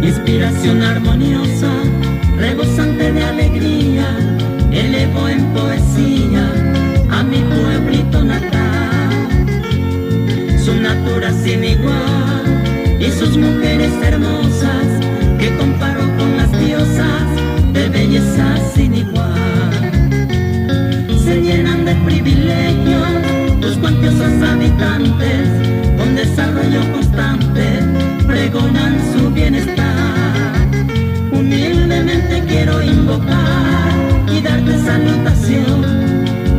Inspiración armoniosa, rebosante de alegría, elevo en poesía a mi pueblito natal. Su natura sin igual y sus mujeres hermosas, que comparo con las diosas de belleza sin igual. Se llenan de privilegios tus cuantiosos habitantes, con desarrollo constante pregonan su bienestar. Humildemente quiero invocar y darte salutación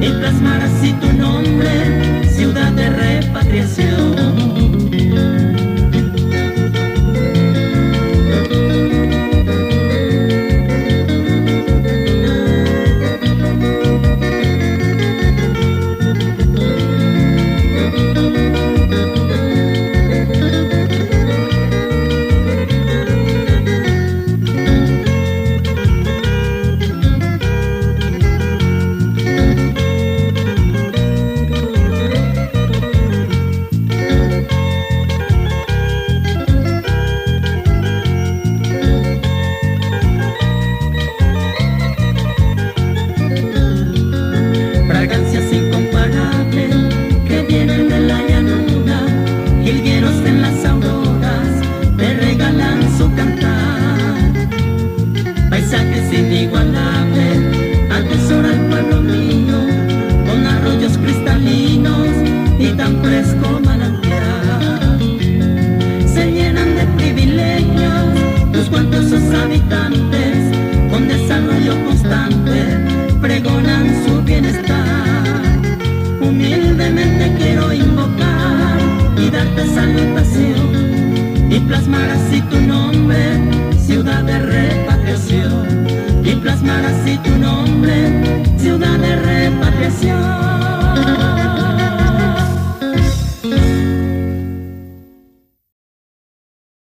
y plasmar así tu nombre, ciudad de repatriación. Fragancias incomparables que vienen de la llanura, jilgueros en las auroras te regalan su cantar. Paisajes inigualables atesora el pueblo mío, con arroyos cristalinos y tan fresco manantial. Se llenan de privilegios tus cuantosos habitantes, con desarrollo constante pregonan su bienestar. Humildemente quiero invocar y darte salutación y plasmar así tu nombre, ciudad de repatriación. Y plasmar así tu nombre,